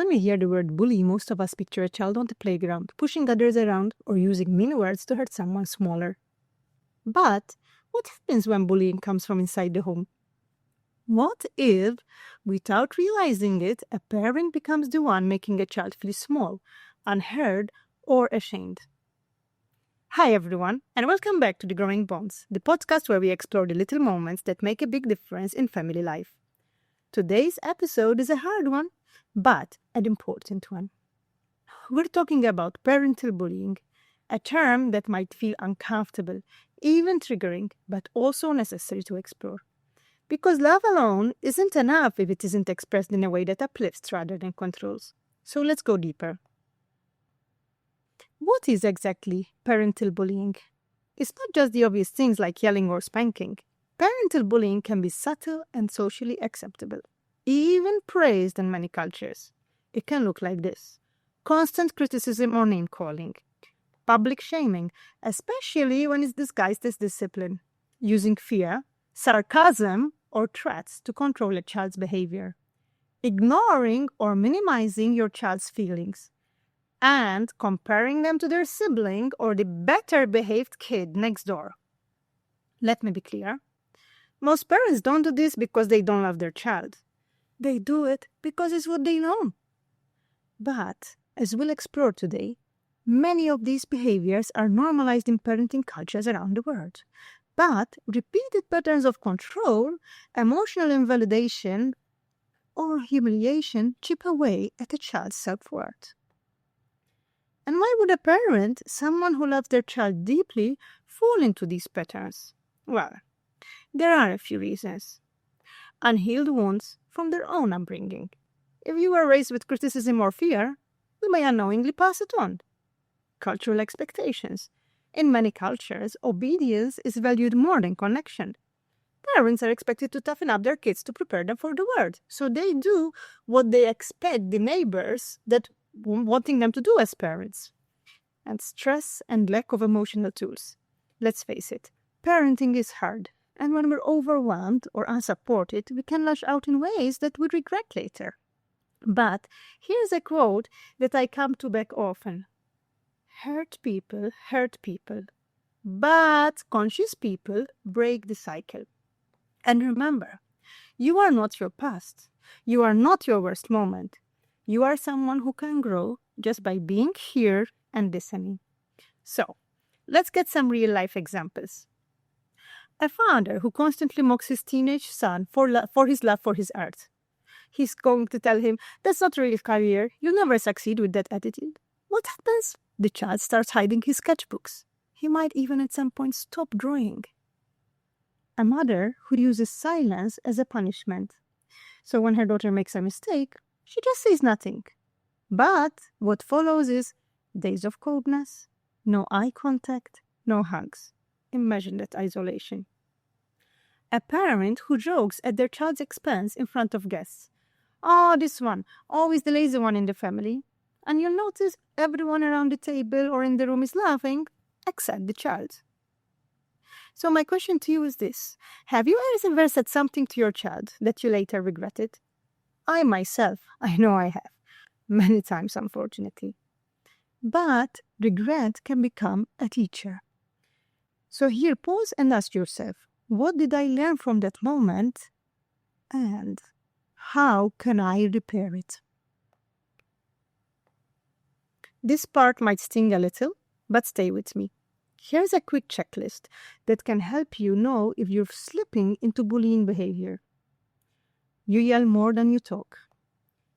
When we hear the word bully, most of us picture a child on the playground, pushing others around or using mean words to hurt someone smaller. But what happens when bullying comes from inside the home? What if, without realizing it, a parent becomes the one making a child feel small, unheard, or ashamed? Hi everyone, and welcome back to The Growing Bonds, the podcast where we explore the little moments that make a big difference in family life. Today's episode is a hard one, but an important one. We're talking about parental bullying, a term that might feel uncomfortable, even triggering, but also necessary to explore. Because love alone isn't enough if it isn't expressed in a way that uplifts rather than controls. So let's go deeper. What is exactly parental bullying? It's not just the obvious things like yelling or spanking. Parental bullying can be subtle and socially acceptable, even praised in many cultures. It can look like this: constant criticism or name-calling, public shaming, especially when it's disguised as discipline, using fear, sarcasm, or threats to control a child's behavior, ignoring or minimizing your child's feelings, and comparing them to their sibling or the better-behaved kid next door. Let me be clear. Most parents don't do this because they don't love their child. They do it because it's what they know. But, as we'll explore today, many of these behaviors are normalized in parenting cultures around the world. But repeated patterns of control, emotional invalidation, or humiliation chip away at a child's self-worth. And why would a parent, someone who loves their child deeply, fall into these patterns? Well, there are a few reasons. Unhealed wounds from their own upbringing. If you were raised with criticism or fear, you may unknowingly pass it on. Cultural expectations. In many cultures, obedience is valued more than connection. Parents are expected to toughen up their kids to prepare them for the world, so they do what they expect the neighbors that wanting them to do as parents. And stress and lack of emotional tools. Let's face it, parenting is hard, and when we're overwhelmed or unsupported, we can lash out in ways that we regret later. But here's a quote that I come to back often. Hurt people, but conscious people break the cycle. And remember, you are not your past. You are not your worst moment. You are someone who can grow just by being here and listening. So, let's get some real-life examples. A father who constantly mocks his teenage son for his love for his art. He's going to tell him, "That's not a real career. You'll never succeed with that attitude." What happens? The child starts hiding his sketchbooks. He might even at some point stop drawing. A mother who uses silence as a punishment. So when her daughter makes a mistake, she just says nothing. But what follows is days of coldness, no eye contact, no hugs. Imagine that isolation. A parent who jokes at their child's expense in front of guests. "Oh, this one, always the lazy one in the family." And you'll notice everyone around the table or in the room is laughing, except the child. So my question to you is this: have you ever said something to your child that you later regretted? I know I have. Many times, unfortunately. But regret can become a teacher. So here, pause and ask yourself, what did I learn from that moment? And how can I repair it? This part might sting a little, but stay with me. Here's a quick checklist that can help you know if you're slipping into bullying behavior. You yell more than you talk.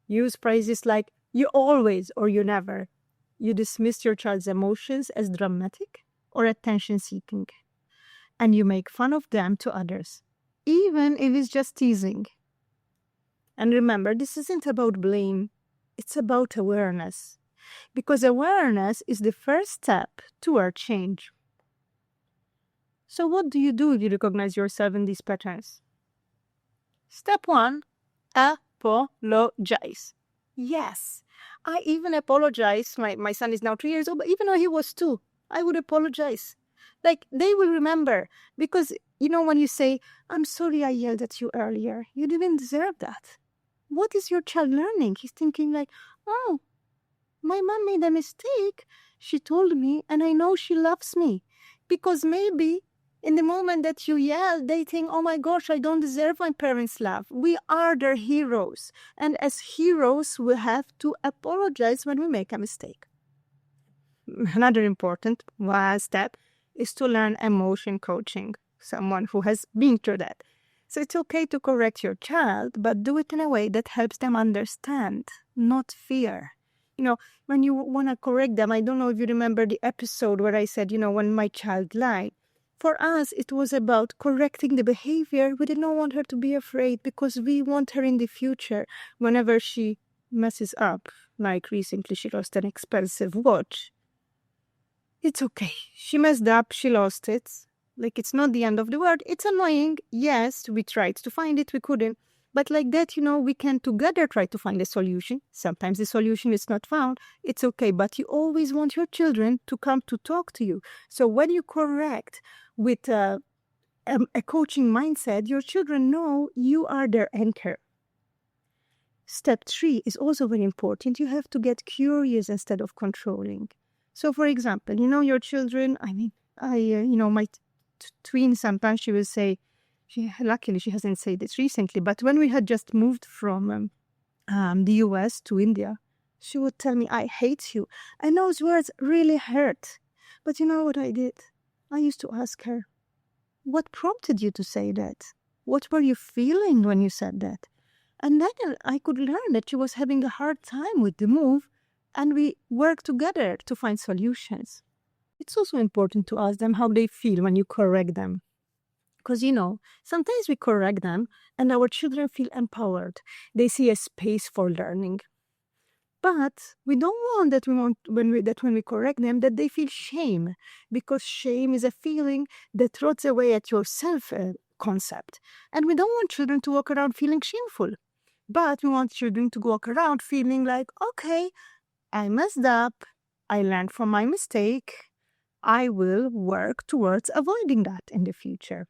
Use phrases like "you always" or "you never." You dismiss your child's emotions as dramatic or attention-seeking. And you make fun of them to others, even if it's just teasing. And remember, this isn't about blame. It's about awareness. Because awareness is the first step toward change. So what do you do if you recognize yourself in these patterns? Step 1, apologize. Yes, I even apologize. My son is now 3 years old, but even though he was 2, I would apologize. Like, they will remember. Because, when you say, "I'm sorry I yelled at you earlier," you didn't deserve that. what is your child learning? He's thinking like, oh, my mom made a mistake. She told me, and I know she loves me. Because maybe in the moment that you yell, they think, oh my gosh, I don't deserve my parents' love. We are their heroes. And as heroes, we have to apologize when we make a mistake. Another important step is to learn emotion coaching, someone who has been through that. So it's okay to correct your child, but do it in a way that helps them understand, not fear. When you want to correct them, I don't know if you remember the episode where I said, when my child lied. For us, it was about correcting the behavior. We did not want her to be afraid because we want her in the future, whenever she messes up, like recently she lost an expensive watch. It's okay. She messed up. She lost it. Like, it's not the end of the world. It's annoying. Yes, we tried to find it. We couldn't. But like that, we can together try to find a solution. Sometimes the solution is not found. It's okay. But you always want your children to come to talk to you. So when you correct with a coaching mindset, your children know you are their anchor. Step 3 is also very important. You have to get curious instead of controlling. So, for example, your children, my twin, sometimes she will say, luckily she hasn't said this recently, but when we had just moved from the US to India, she would tell me, I hate you. And those words really hurt. But you know what I did? I used to ask her, what prompted you to say that? What were you feeling when you said that? And then I could learn that she was having a hard time with the move, and we worked together to find solutions. It's also important to ask them how they feel when you correct them. Because, sometimes we correct them and our children feel empowered. They see a space for learning. But we don't want that when we correct them, that they feel shame, because shame is a feeling that rots away at your self-concept. And we don't want children to walk around feeling shameful. But we want children to walk around feeling like, okay, I messed up. I learned from my mistake. I will work towards avoiding that in the future.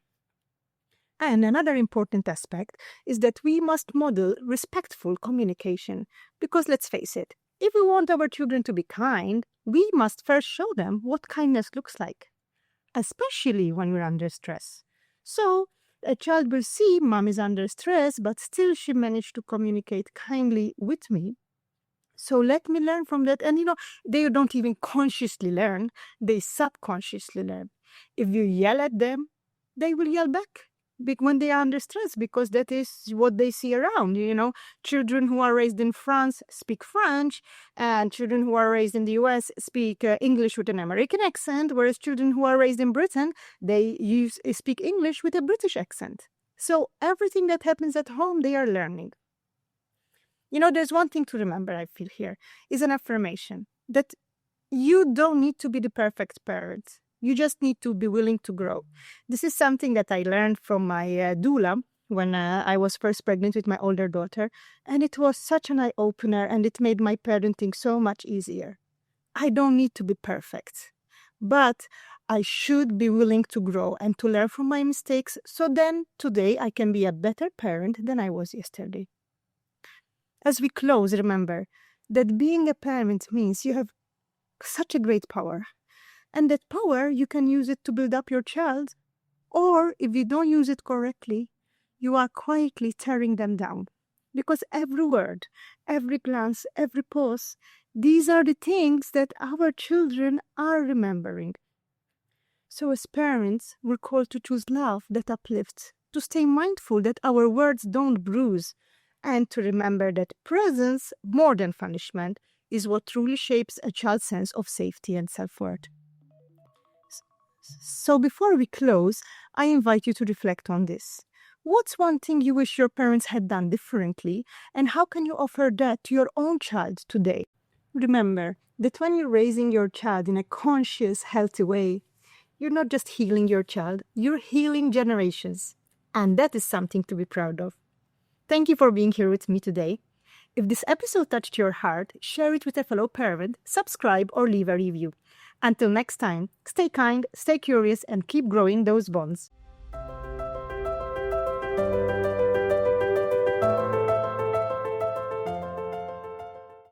And another important aspect is that we must model respectful communication. Because let's face it, if we want our children to be kind, we must first show them what kindness looks like, especially when we're under stress. So a child will see mom is under stress, but still she managed to communicate kindly with me. So let me learn from that. And they don't even consciously learn, they subconsciously learn. If you yell at them, they will yell back when they are under stress, because that is what they see around. Children who are raised in France speak French, and children who are raised in the US speak English with an American accent, whereas children who are raised in Britain, they speak English with a British accent. So everything that happens at home, they are learning. There's one thing to remember, I feel here, is an affirmation that you don't need to be the perfect parent. You just need to be willing to grow. This is something that I learned from my doula when I was first pregnant with my older daughter. And it was such an eye-opener, and it made my parenting so much easier. I don't need to be perfect, but I should be willing to grow and to learn from my mistakes, so then today I can be a better parent than I was yesterday. As we close, remember that being a parent means you have such a great power. And that power, you can use it to build up your child. Or if you don't use it correctly, you are quietly tearing them down. Because every word, every glance, every pause, these are the things that our children are remembering. So as parents, we're called to choose love that uplifts, to stay mindful that our words don't bruise, and to remember that presence, more than punishment, is what truly shapes a child's sense of safety and self-worth. So before we close, I invite you to reflect on this. What's one thing you wish your parents had done differently, and how can you offer that to your own child today? Remember that when you're raising your child in a conscious, healthy way, you're not just healing your child, you're healing generations. And that is something to be proud of. Thank you for being here with me today. If this episode touched your heart, share it with a fellow parent, subscribe, or leave a review. Until next time, stay kind, stay curious, and keep growing those bonds.